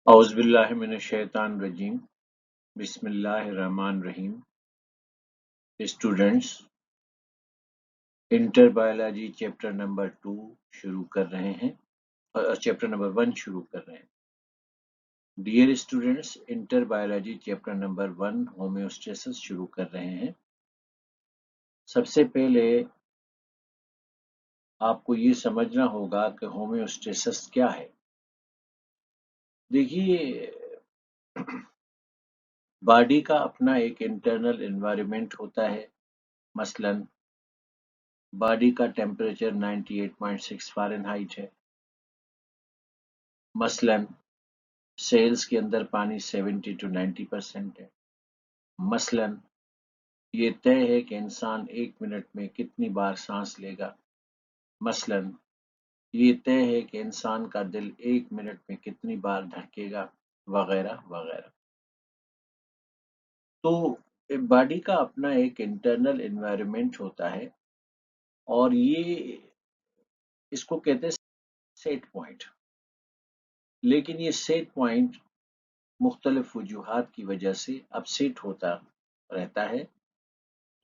औज़ुबिल्लाहिमिनश्शैतानिर्रजीम बिस्मिल्लाहिर्रहमानिर्रहीम। Students, inter biology chapter number 2 शुरू कर रहे हैं और चैप्टर नंबर 1 शुरू कर रहे हैं। Dear students, inter biology chapter number 1 homeostasis शुरू कर रहे हैं। सबसे पहले आपको ये समझना होगा कि होम्योस्टेसिस क्या है। देखिए, बॉडी का अपना एक इंटरनल एनवायरनमेंट होता है। मसलन बॉडी का टेम्परेचर 98.6 फ़ारेनहाइट है। मसलन सेल्स के अंदर पानी 70 to 90% है। मसलन ये तय है कि इंसान 1 मिनट में कितनी बार सांस लेगा। मसलन ये तय है कि इंसान का दिल 1 मिनट में कितनी बार धड़केगा, वगैरह वगैरह। तो बॉडी का अपना एक इंटरनल एनवायरनमेंट होता है और इसको कहते हैं सेट पॉइंट। लेकिन ये सेट पॉइंट मुख्तलिफ वजूहात की वजह से अपसेट होता रहता है,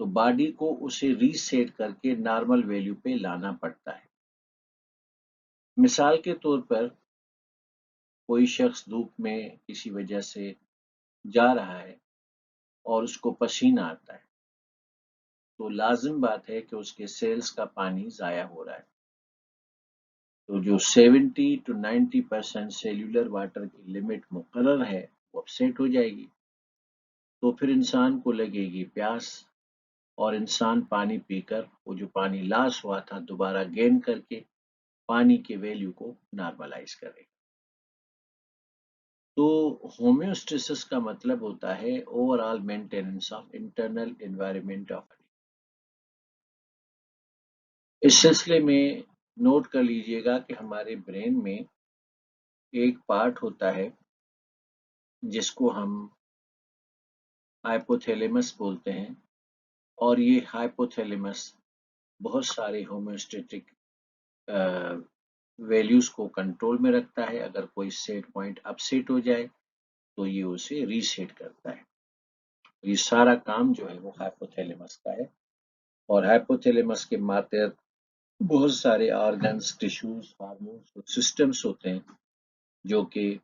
तो बॉडी को उसे रीसेट करके नॉर्मल वैल्यू पे लाना पड़ता है। मिसाल के तौर पर कोई शख्स धूप में किसी वजह से जा रहा है और उसको पसीना आता है, तो लाजिम बात है कि उसके सेल्स का पानी ज़ाया हो रहा है। तो जो 70 to 90% सेल्यूलर वाटर की लिमिट मुकर्रर है, वो अपसेट हो जाएगी। तो फिर इंसान को लगेगी प्यास और इंसान पानी पीकर वो जो पानी लॉस हुआ था दोबारा गेन करके पानी के वैल्यू को नॉर्मलाइज करेगा। तो होम्योस्टेसिस का मतलब होता है overall maintenance of internal environment of body. इस सिलसिले में नोट कर लीजिएगा कि हमारे ब्रेन में एक पार्ट होता है जिसको हम हाइपोथैलेमस बोलते हैं, और ये हाइपोथैलेमस बहुत सारे होम्योस्टेटिक वैल्यूज को कंट्रोल में रखता है। अगर कोई सेट पॉइंट अपसेट हो जाए तो ये उसे रीसेट करता है। ये सारा काम जो है वो हाइपोथैलेमस का है, और हाइपोथैलेमस के मातहत बहुत सारे ऑर्गन्स, टिश्यूज, हार्मोन्स और सिस्टम्स होते हैं जो कि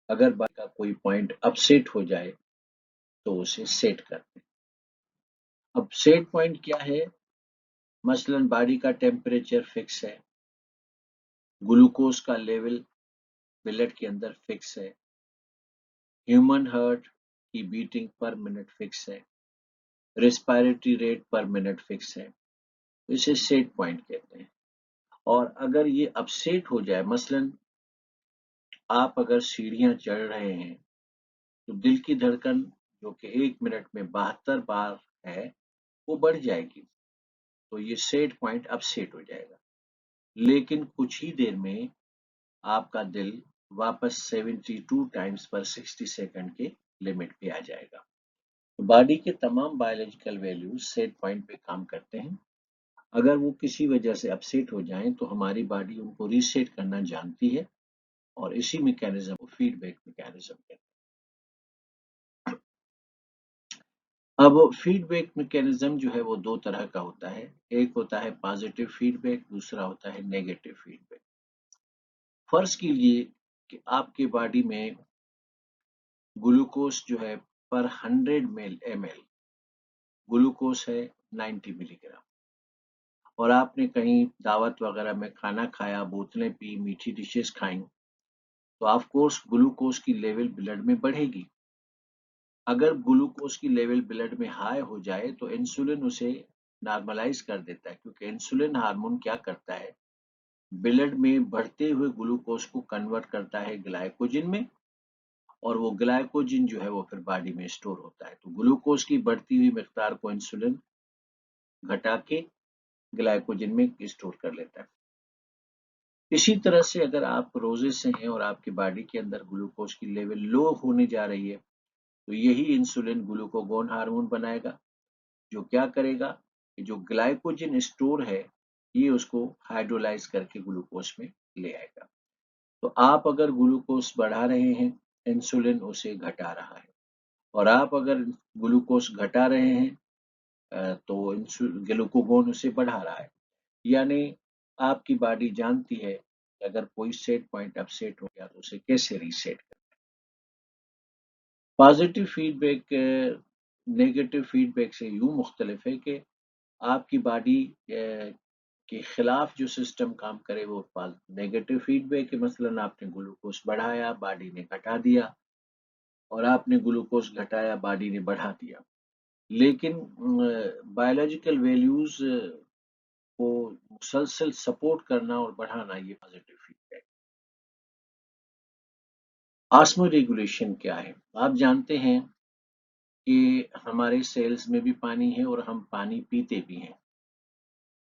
अगर बॉडी का कोई पॉइंट अपसेट हो जाए तो उसे सेट करते हैं। अब सेट पॉइंट क्या है? मसलन बॉडी का टेम्परेचर फिक्स है, ग्लूकोज का लेवल ब्लड के अंदर फिक्स है, ह्यूमन हार्ट की बीटिंग पर मिनट फिक्स है, रेस्पिरेटरी रेट पर मिनट फिक्स है। इसे सेट पॉइंट कहते हैं। और अगर ये अपसेट हो जाए, मसलन आप अगर सीढ़ियां चढ़ रहे हैं तो दिल की धड़कन जो कि 1 मिनट में 72 बार है, वो बढ़ जाएगी। तो ये सेट पॉइंट अपसेट हो जाएगा। लेकिन कुछ ही देर में आपका दिल वापस 72 टाइम्स पर 60 सेकंड के लिमिट पे आ जाएगा। तो बॉडी के तमाम बायोलॉजिकल वैल्यूज सेट पॉइंट पे काम करते हैं। अगर वो किसी वजह से अपसेट हो जाएं तो हमारी बॉडी उनको रीसेट करना जानती है, और इसी मैकेनिज्म को फीडबैक मैकेनिज्म कहते हैं। अब फीडबैक मैकेनिज्म जो है वो दो तरह का होता है। एक होता है पॉजिटिव फीडबैक, दूसरा होता है नेगेटिव फीडबैक। फर्ज कीजिए कि आपके बॉडी में ग्लूकोज जो है पर 100 ml ग्लूकोज है 90 मिलीग्राम, और आपने कहीं दावत वगैरह में खाना खाया, बोतलें पी, मीठी डिशेस खाई, तो ऑफ कोर्स ग्लूकोज की लेवल ब्लड में बढ़ेगी। अगर ग्लूकोज की लेवल ब्लड में हाई हो जाए तो इंसुलिन उसे नॉर्मलाइज कर देता है, क्योंकि इंसुलिन हार्मोन क्या करता है, ब्लड में बढ़ते हुए ग्लूकोज को कन्वर्ट करता है ग्लाइकोजन में, और वो ग्लाइकोजन जो है वो फिर बॉडी में स्टोर होता है। तो ग्लूकोज की बढ़ती हुई मिकदार को इंसुलिन घटा के ग्लाइकोजन में स्टोर कर लेता है। इसी तरह से अगर आप रोजे से हैं और आपकी बॉडी के अंदर ग्लूकोज की लेवल लो होने जा रही है, तो यही इंसुलिन ग्लूकागॉन हार्मोन बनाएगा, जो क्या करेगा कि जो ग्लाइकोजन स्टोर है ये उसको हाइड्रोलाइज करके ग्लूकोज में ले आएगा। तो आप अगर ग्लूकोज बढ़ा रहे हैं, इंसुलिन उसे घटा रहा है, और आप अगर ग्लूकोज घटा रहे हैं तो ग्लूकागोन उसे बढ़ा रहा है। यानी आपकी बॉडी जानती है कि अगर कोई सेट पॉइंट अपसेट हो गया तो उसे कैसे रीसेट करें। पॉजिटिव फीडबैक नेगेटिव फीडबैक से यूं मुख्तलिफ है कि आपकी बॉडी के खिलाफ जो सिस्टम काम करे वो नेगेटिव फीडबैक है। मसलन आपने ग्लूकोज बढ़ाया, बॉडी ने घटा दिया, और आपने ग्लूकोज घटाया, बॉडी ने बढ़ा दिया। लेकिन बायोलॉजिकल वैल्यूज को मुसलसल सपोर्ट करना और बढ़ाना, ये पॉजिटिव फीडबैक। ऑस्मो रेगुलेशन क्या है? आप जानते हैं कि हमारे सेल्स में भी पानी है और हम पानी पीते भी हैं।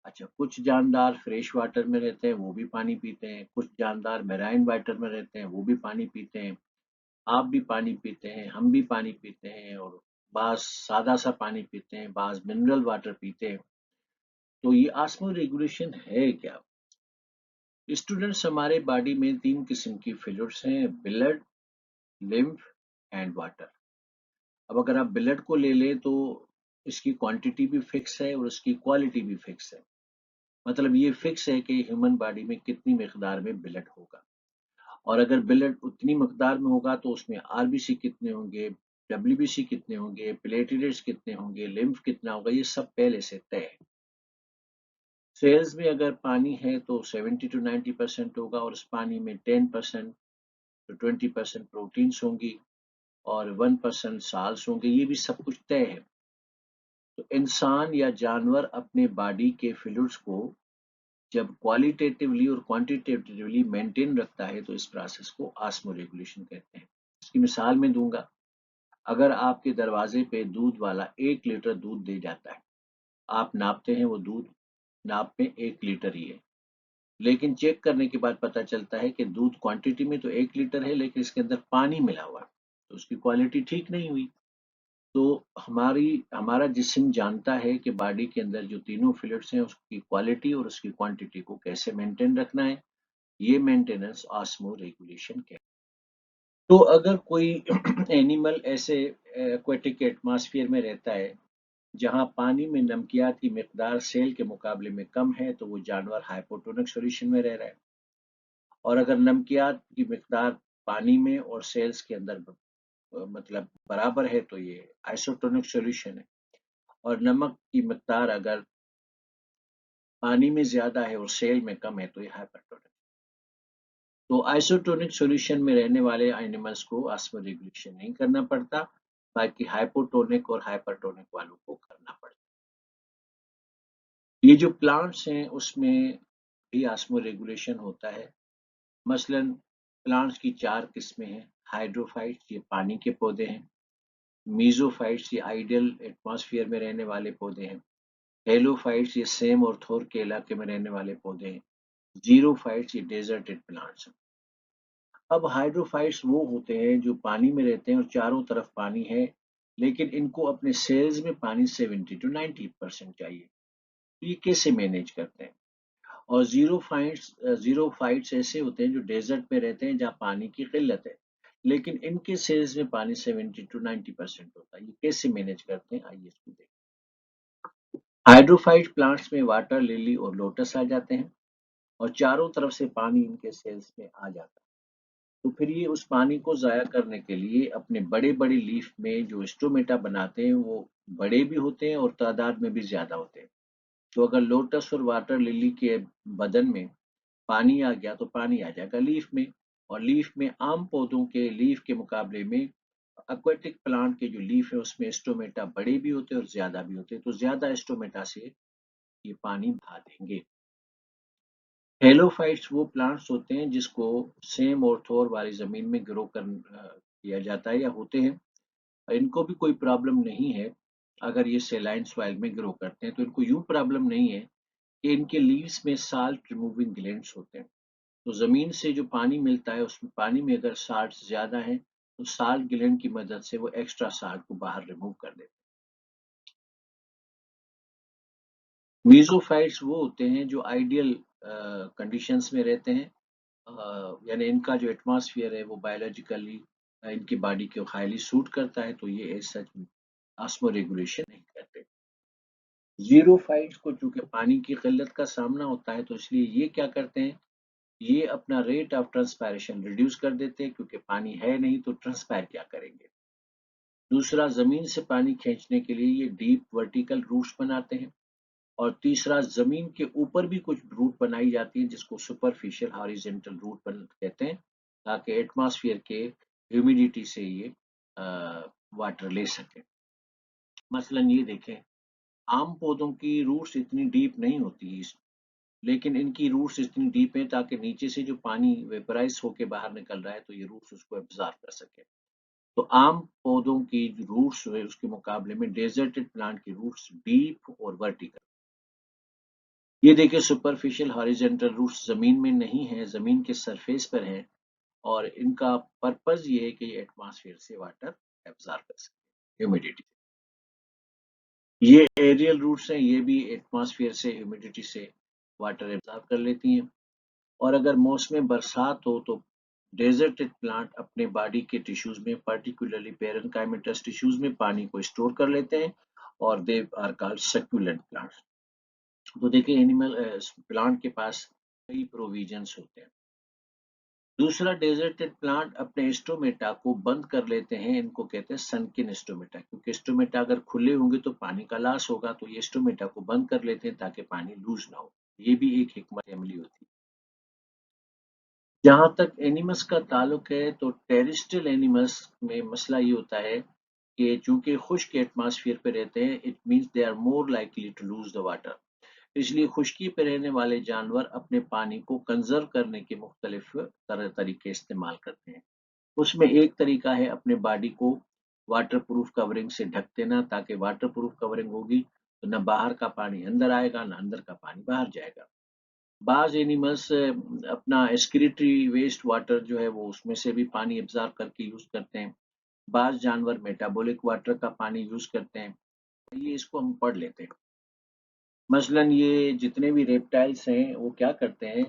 अच्छा, कुछ जानदार फ्रेश वाटर में रहते हैं, वो भी पानी पीते हैं। कुछ जानदार मेराइन वाटर में रहते हैं, वो भी पानी पीते हैं। आप भी पानी पीते हैं, हम भी पानी पीते हैं, और बाज सादा सा पानी पीते हैं, बाज मिनरल वाटर पीते हैं। तो ये ऑस्मो रेगुलेशन है क्या? स्टूडेंट्स, हमारे बॉडी में 3 किस्म की फ्लूइड्स हैं: ब्लड, लिम्फ एंड वाटर। अब अगर आप ब्लड को ले लें तो इसकी क्वांटिटी भी फिक्स है और उसकी क्वालिटी भी फिक्स है। मतलब ये फिक्स है कि ह्यूमन बॉडी में कितनी मिकदार में ब्लड होगा, और अगर ब्लड उतनी मिकदार में होगा तो उसमें आरबीसी कितने होंगे, डब्ल्यूबीसी कितने होंगे, प्लेटलेट्स कितने होंगे, लिम्फ कितना होगा, ये सब पहले से तय है। सेल्स में अगर पानी है तो 70 to 90% होगा, और उस पानी में 10% to 20% प्रोटीन्स होंगी और 1% साल्स होंगे। ये भी सब कुछ तय है। तो इंसान या जानवर अपने बॉडी के फ्लूइड्स को जब क्वालिटेटिवली और क्वांटिटेटिवली मेंटेन रखता है तो इस प्रोसेस को ऑस्मो रेगुलेशन कहते हैं। इसकी मिसाल मैं दूंगा। अगर आपके दरवाजे पे दूध वाला 1 लीटर दूध दे जाता है, आप नापते हैं, वो दूध नाप में 1 लीटर ही है, लेकिन चेक करने के बाद पता चलता है कि दूध क्वांटिटी में तो 1 लीटर है, लेकिन इसके अंदर पानी मिला हुआ है, तो उसकी क्वालिटी ठीक नहीं हुई। तो हमारा जिस्म जानता है कि बॉडी के अंदर जो तीनों फ्लूइड्स हैं उसकी क्वालिटी और उसकी क्वांटिटी को कैसे मेंटेन रखना है। ये मेंटेनेंस ऑस्मो रेगुलेशन कहते हैं। तो अगर कोई एनिमल ऐसे एक्वेटिक एटमॉस्फेयर में रहता है जहां पानी में नमकियात की मिकदार सेल के मुकाबले में कम है, तो वो जानवर हाइपोटोनिक सॉल्यूशन में रह रहा है। और अगर नमकियात की मिकदार पानी में और सेल्स के अंदर मतलब बराबर है, तो ये आइसोटोनिक सॉल्यूशन है। और नमक की मिकदार अगर पानी में ज्यादा है और सेल में कम है, तो ये हाइपरटोनिक। तो आइसोटोनिक सॉल्यूशन में रहने वाले एनिमल्स को ऑस्मो रेगुलेशन नहीं करना पड़ता, बाकी हाइपोटोनिक और हाइपरटोनिक वालों को करना पड़ता है। ये जो प्लांट्स हैं उसमें भी ऑस्मो रेगुलेशन होता है। मसलन प्लांट्स की 4 किस्में हैं। हाइड्रोफाइट्स, ये पानी के पौधे हैं। मीजोफाइट्स, ये आइडियल एटमॉस्फेयर में रहने वाले पौधे हैं। हेलोफाइट्स, ये सेम और थोर के इलाके में रहने वाले पौधे हैं। जीरोफाइट्स, ये डेजर्टेड प्लांट्स हैं। अब हाइड्रोफाइट्स वो होते हैं जो पानी में रहते हैं और चारों तरफ पानी है, लेकिन इनको अपने सेल्स में पानी 70 to 90% चाहिए। तो ये कैसे मैनेज करते हैं? और जीरोफाइट्स ऐसे होते हैं जो डेजर्ट में रहते हैं जहाँ पानी की किल्लत है, लेकिन इनके सेल्स में पानी 70 to 90% होता है। ये कैसे मैनेज करते हैं, आइए इसको देखें। हाइड्रोफाइट प्लांट्स में वाटर लिली और लोटस आ जाते हैं, और चारों तरफ से पानी इनके सेल्स में आ जाता है। तो फिर ये उस पानी को ज़ाया करने के लिए अपने बड़े-बड़े लीफ में जो स्टोमेटा बनाते हैं, वो बड़े भी होते हैं और तादाद में भी ज़्यादा होते हैं। तो अगर लोटस और वाटर लिली के बदन में पानी आ गया, तो पानी आ जाएगा लीफ में, और लीफ में आम पौधों के लीफ के मुकाबले में एक्वेटिक प्लांट के जो लीफ है उसमें स्टोमेटा बड़े भी होते हैं और ज़्यादा भी होते हैं, तो ज़्यादा स्टोमेटा से ये पानी भा देंगे। हेलोफाइट्स वो प्लांट्स होते हैं जिसको सेम और थोर वाली जमीन में ग्रो किया जाता है या होते हैं। इनको भी कोई प्रॉब्लम नहीं है अगर ये सेलाइन सॉइल में ग्रो करते हैं, तो इनको यूं प्रॉब्लम नहीं है कि इनके लीव्स में साल्ट रिमूविंग ग्लैंड्स होते हैं। तो जमीन से जो पानी मिलता है उसमें पानी में अगर साल्ट ज्यादा है तो साल्ट ग्लैंड की मदद से वो एक्स्ट्रा साल्ट को बाहर रिमूव कर देते हैं। मीसोफाइट्स वो होते हैं जो आइडियल कंडीशंस में रहते हैं, यानी इनका जो एटमॉस्फेयर है वो बायोलॉजिकली इनकी बॉडी को हाईली सूट करता है, तो ये एज सच ऑस्मो रेगुलेशन नहीं करते। ज़ीरोफाइट्स को चूंकि पानी की किल्लत का सामना होता है, तो इसलिए ये क्या करते हैं, ये अपना रेट ऑफ ट्रांसपायरेशन रिड्यूस कर देते हैं, क्योंकि पानी है नहीं तो ट्रांसपायर क्या करेंगे। दूसरा, जमीन से पानी खींचने के लिए ये डीप वर्टिकल रूट्स बनाते हैं। और तीसरा, जमीन के ऊपर भी कुछ रूट बनाई जाती है जिसको सुपरफिशियल हॉरिजेंटल रूट कहते हैं, ताकि एटमॉस्फेयर के ह्यूमिडिटी से ये वाटर ले सके। मसलन ये देखें, आम पौधों की रूट्स इतनी डीप नहीं होती, लेकिन इनकी रूट्स इतनी डीप हैं ताकि नीचे से जो पानी वेपराइज होकर बाहर निकल रहा है तो ये रूट्स उसको एब्जॉर्ब कर सके। तो आम पौधों की जो रूट्स है उसके मुकाबले में डेजर्टेड प्लांट की रूट्स डीप और वर्टिकल। ये देखिए, सुपरफिशियल हॉरिजॉन्टल रूट्स जमीन में नहीं है, जमीन के सरफेस पर हैं, और इनका पर्पस ये है कि ये एटमॉस्फेयर से वाटर एब्जॉर्ब कर सके, ह्यूमिडिटी। ये एरियल रूट्स हैं, ये भी एटमॉस्फेयर से ह्यूमिडिटी से वाटर एब्जॉर्ब कर लेती हैं। और अगर मौसम बरसात हो तो डेजर्टेड प्लांट अपने बॉडी के टिश्यूज में, पर्टिकुलरली पेरेन्काइमेटस टिश्यूज में पानी को स्टोर कर लेते हैं, और they are called succulent plants. तो देखिए, एनिमल प्लांट के पास कई प्रोविजंस होते हैं। दूसरा, डेजर्टेड प्लांट अपने स्टोमेटा को बंद कर लेते हैं, इनको कहते हैं सनकिन स्टोमेटा, क्योंकि स्टोमेटा अगर खुले होंगे तो पानी का लॉस होगा, तो ये स्टोमेटा को बंद कर लेते हैं ताकि पानी लूज ना हो। ये भी एक हिकमत अमली होती है। जहाँ तक एनिमल्स का ताल्लुक है, तो टेरेस्ट्रियल एनिमल्स में मसला ये होता है कि चूंकि खुश्क एटमॉस्फेयर पे रहते हैं, it means they are more likely to lose the water. इसलिए खुश्की पे रहने वाले जानवर अपने पानी को कंजर्व करने के मुख्तलिफ तरीके इस्तेमाल करते हैं। उसमें एक तरीका है अपने बॉडी को वाटर प्रूफ कवरिंग से ढक देना, ताकि वाटर प्रूफ कवरिंग होगी तो न बाहर का पानी अंदर आएगा, न अंदर का पानी बाहर जाएगा। बाज एनिमल्स अपना एक्सक्रीटरी वेस्ट वाटर जो है वो उसमें से भी पानी एब्जॉर्ब करके यूज करते हैं। बाज जानवर मेटाबॉलिक वाटर का पानी यूज करते हैं। ये इसको हम पढ़ लेते हैं। मसलन ये जितने भी रेप्टाइल्स हैं वो क्या करते हैं,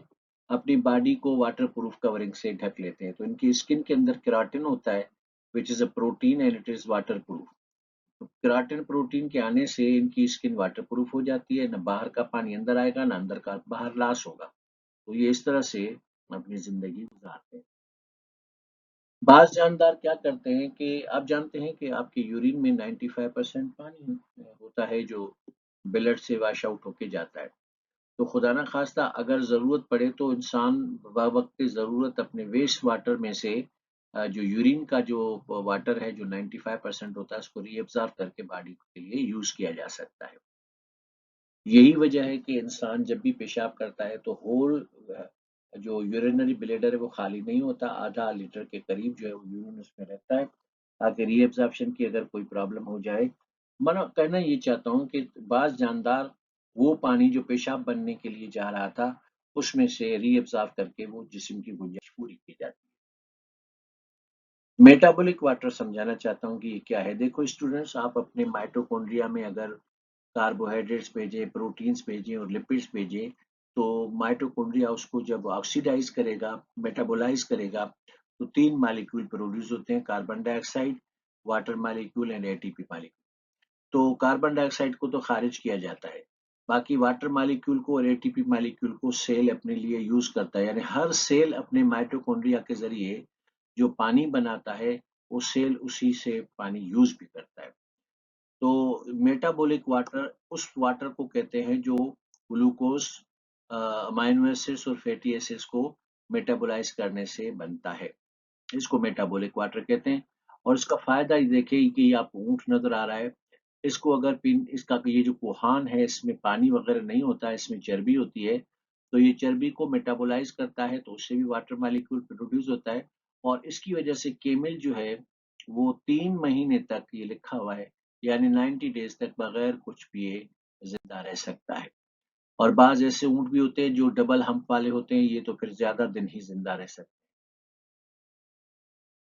अपनी बॉडी को वाटर प्रूफ कवरिंग से ढक लेते हैं। तो इनकी स्किन के अंदर केराटिन होता है, which is a protein and it is water proof. तो केराटिन प्रोटीन के आने से इनकी स्किन वाटर प्रूफ हो जाती है, न बाहर का पानी अंदर आएगा, न अंदर का बाहर लॉस होगा। तो ये इस तरह से अपनी जिंदगी गुजारते हैं। बाज जानदार क्या करते हैं कि आप जानते हैं कि आपके यूरिन में 95% पानी होता है जो ब्लड से वॉश आउट होके जाता है। तो खुदा ना खास्ता अगर ज़रूरत पड़े तो इंसान बवक्त ज़रूरत अपने वेस्ट वाटर में से जो यूरिन का जो वाटर है जो 95% होता है उसको रीअब्ज़ॉर्ब करके बॉडी के लिए यूज़ किया जा सकता है। यही वजह है कि इंसान जब भी पेशाब करता है तो होल जो यूरिनरी ब्लैडर है वो खाली नहीं होता, आधा लीटर के करीब जो है वो यूरिन उसमें रहता है, ताकि रीअब्जॉर्प्शन की अगर कोई प्रॉब्लम हो जाए। मैं कहना ये चाहता हूँ कि बाज जानदार वो पानी जो पेशाब बनने के लिए जा रहा था उसमें से रीअब्जॉर्ब करके वो जिस्म की गुंजाइश पूरी की जाती है। मेटाबॉलिक वाटर समझाना चाहता हूँ कि ये क्या है। देखो स्टूडेंट्स, आप अपने माइटोकॉन्ड्रिया में अगर कार्बोहाइड्रेट्स भेजें, प्रोटीन्स भेजें और लिपिड्स भेजें, तो माइटोकॉन्ड्रिया उसको जब ऑक्सीडाइज करेगा, मेटाबोलाइज करेगा, तो 3 मॉलिक्यूल प्रोड्यूस होते हैं, carbon dioxide, water molecule and ATP molecule. तो कार्बन डाइऑक्साइड को तो खारिज किया जाता है, बाकी वाटर मॉलिक्यूल को और एटीपी मॉलिक्यूल को सेल अपने लिए यूज करता है। यानी हर सेल अपने माइटोकॉन्ड्रिया के जरिए जो पानी बनाता है, वो सेल उसी से पानी यूज भी करता है। तो मेटाबॉलिक वाटर उस वाटर को कहते हैं जो ग्लूकोज, अमाइनो एसिड्स और फैटी एसिड्स को मेटाबोलाइज करने से बनता है। इसको मेटाबॉलिक वाटर कहते हैं। और इसका फायदा ये देखिए कि ये आपको ऊँट नजर आ रहा है। इसको अगर पीन इसका ये जो कुहान है इसमें पानी वगैरह नहीं होता है, इसमें चर्बी होती है। तो ये चर्बी को मेटाबोलाइज करता है तो उससे भी वाटर मॉलिक्यूल प्रोड्यूस होता है। और इसकी वजह से केमिल जो है वो 3 महीने तक, ये लिखा हुआ है, यानी 90 डेज तक बगैर कुछ पिए जिंदा रह सकता है। और बाज ऐसे ऊँट भी होते हैं जो डबल हम्प वाले होते हैं, ये तो फिर ज्यादा दिन ही जिंदा रह सकते हैं।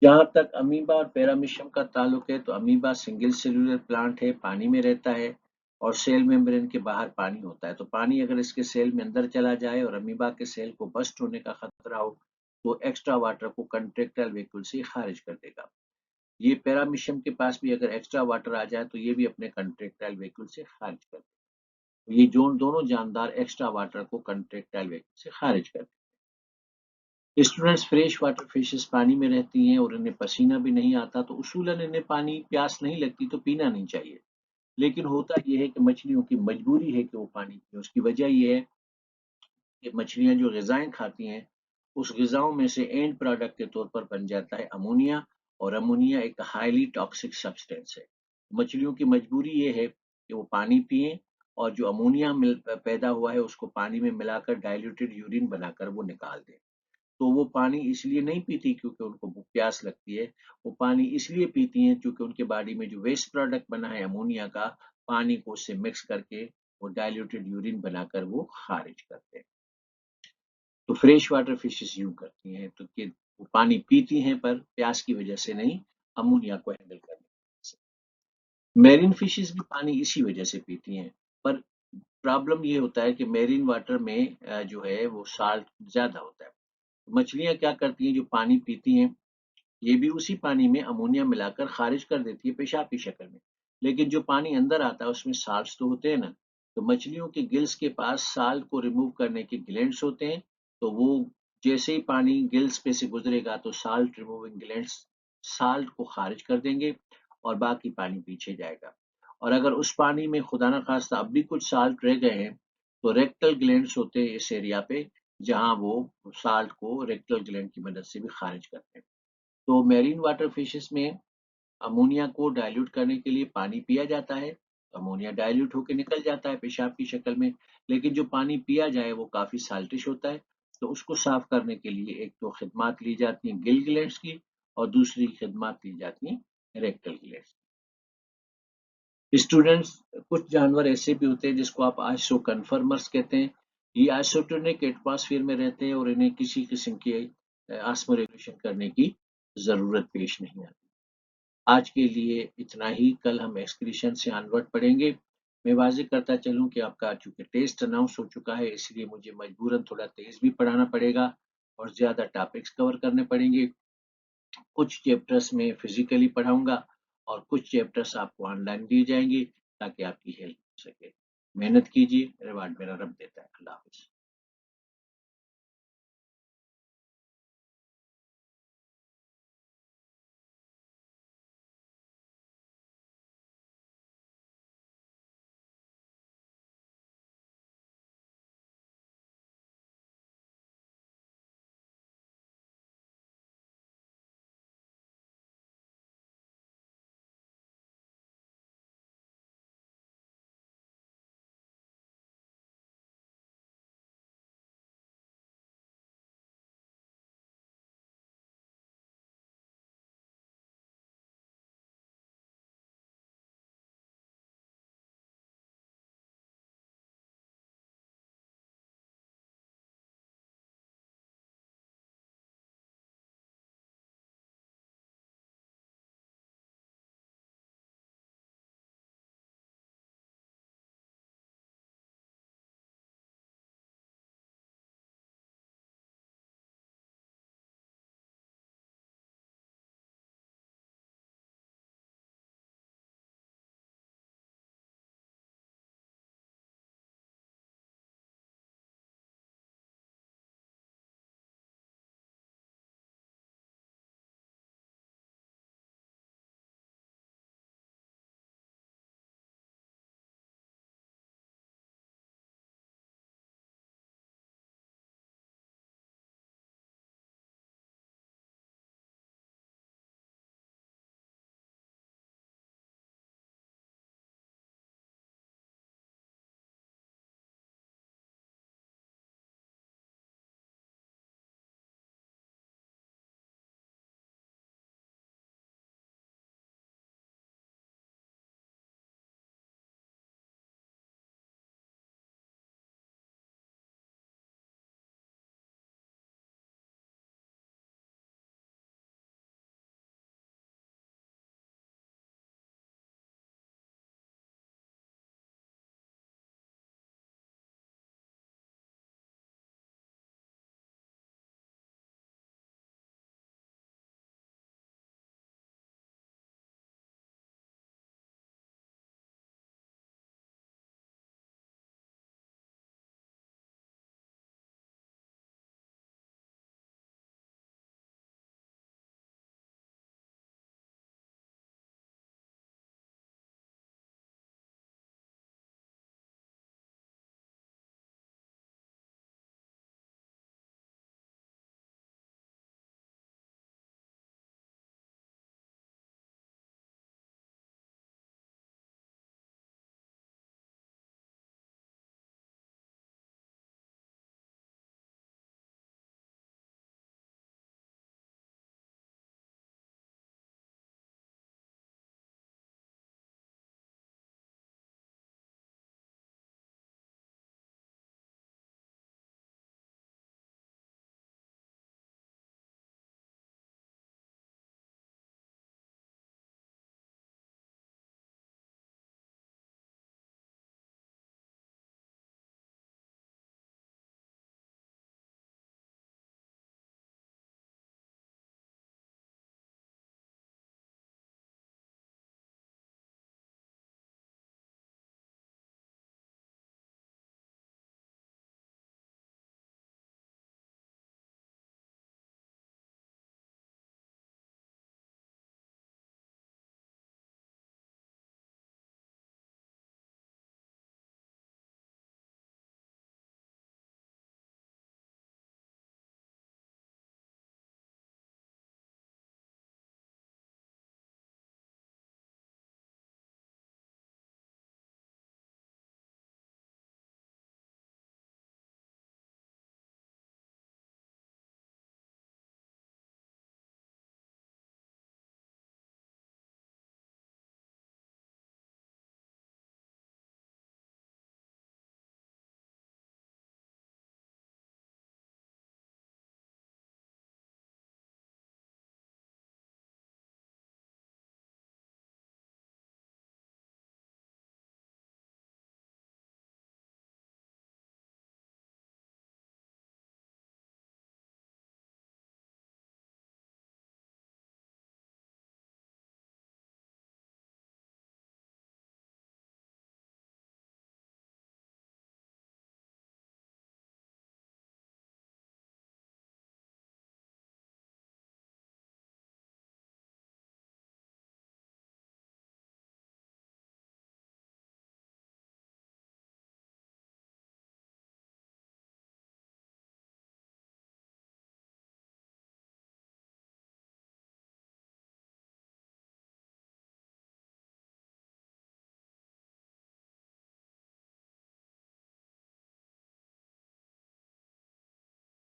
जहाँ तक अमीबा और पैरामीशियम का ताल्लुक है, तो अमीबा सिंगल सेल्यूलर प्लांट है, पानी में रहता है और सेल मेम्ब्रेन के बाहर पानी होता है। तो पानी अगर इसके सेल में अंदर चला जाए और अमीबा के सेल को बस्ट होने का खतरा हो, तो एक्स्ट्रा वाटर को कंट्रेक्टाइल वेहिकल से खारिज कर देगा। ये पैरामीशियम के पास भी अगर एक्स्ट्रा वाटर आ जाए तो ये भी अपने कंट्रेक्टाइल वेहिकल से खारिज कर देगा। ये जो दोनों जानदार एक्स्ट्रा वाटर को कंट्रेक्टाइल वेहिकल से खारिज कर देते हैं। स्टूडेंट्स, फ्रेश वाटर फिशेस पानी में रहती हैं और इन्हें पसीना भी नहीं आता, तो उसूलन इन्हें पानी प्यास नहीं लगती तो पीना नहीं चाहिए। लेकिन होता ये है कि मछलियों की मजबूरी है कि वो पानी पिए। उसकी वजह ये है कि मछलियाँ जो ग़िज़ाएँ खाती हैं, उस ग़िज़ाओं में से एंड प्रोडक्ट के तौर पर बन जाता है अमोनिया, और अमोनिया एक हाइली टॉक्सिक सब्सटेंस है। मछलियों की मजबूरी ये है कि वो पानी पिएँ और जो अमोनिया पैदा हुआ है उसको पानी में मिलाकर डाइल्यूटेड यूरिन बनाकर वो निकाल दें। तो वो पानी इसलिए नहीं पीती क्योंकि उनको प्यास लगती है, वो पानी इसलिए पीती हैं क्योंकि उनके बॉडी में जो वेस्ट प्रोडक्ट बना है अमोनिया का, पानी को उससे मिक्स करके वो डाइल्यूटेड यूरिन बनाकर वो खारिज करते हैं। तो फ्रेश वाटर फिशेस यूं करती हैं, तो कि वो पानी पीती हैं पर प्यास की वजह से नहीं, अमोनिया को हैंडल करने की वजह से। मेरीन फिशेस भी पानी इसी वजह से पीती हैं, पर प्रॉब्लम ये होता है कि मेरीन वाटर में जो है वो साल्ट ज्यादा होता है। मछलियां क्या करती हैं, जो पानी पीती हैं ये भी उसी पानी में अमोनिया मिलाकर खारिज कर देती है पेशाब की शक्ल में। लेकिन जो पानी अंदर आता है उसमें साल्ट्स तो होते हैं ना, तो मछलियों के गिल्स के पास साल्ट को रिमूव करने के ग्लैंड्स होते हैं। तो वो जैसे ही पानी गिल्स पे से गुजरेगा तो साल्ट रिमूविंग ग्लैंड्स साल्ट को खारिज कर देंगे और बाकी पानी पीछे जाएगा। और अगर उस पानी में खुदा ना खास्ता अब भी कुछ साल्ट रह गए हैं, तो रेक्टल ग्लैंड्स होते हैं इस एरिया पे, जहाँ वो साल्ट को रेक्टल ग्लैंड की मदद से भी खारिज करते हैं। तो मैरीन वाटर फिशेस में अमोनिया को डाइल्यूट करने के लिए पानी पिया जाता है। अमोनिया डाइल्यूट होकर निकल जाता है पेशाब की शक्ल में। लेकिन जो पानी पिया जाए वो काफी साल्टिश होता है। तो उसको साफ करने के लिए एक तो खिदमात ली जाती हैं गिल ग्लैंड्स की, और दूसरी खिदमात ली जाती हैं रेक्टल ग्लैंड्स की। स्टूडेंट्स, कुछ जानवर ऐसे भी होते हैं जिसको आप आइसो कन्फर्मर्स कहते हैं। ये आइसोटोनिक एटमॉस्फेयर में रहते हैं और इन्हें किसी किस्म की ऑस्मोरेगुलेशन करने की जरूरत पेश नहीं आती। आज के लिए इतना ही। कल हम एक्सक्रीशन से ऑनवर्ड पढ़ेंगे। मैं वाज़ेह करता चलूँ कि आपका चूँकि टेस्ट अनाउंस हो चुका है, इसलिए मुझे मजबूरन थोड़ा तेज़ भी पढ़ाना पड़ेगा और ज़्यादा टॉपिक्स कवर करने पड़ेंगे। कुछ चैप्टर्स में फिज़िकली पढ़ाऊँगा और कुछ चैप्टर्स आपको ऑनलाइन दिए जाएँगे ताकि आपकी हेल्प हो सके। मेहनत कीजिए, रिवार्ड मेरा रब देता है। अल्लाह हाफ़िज़।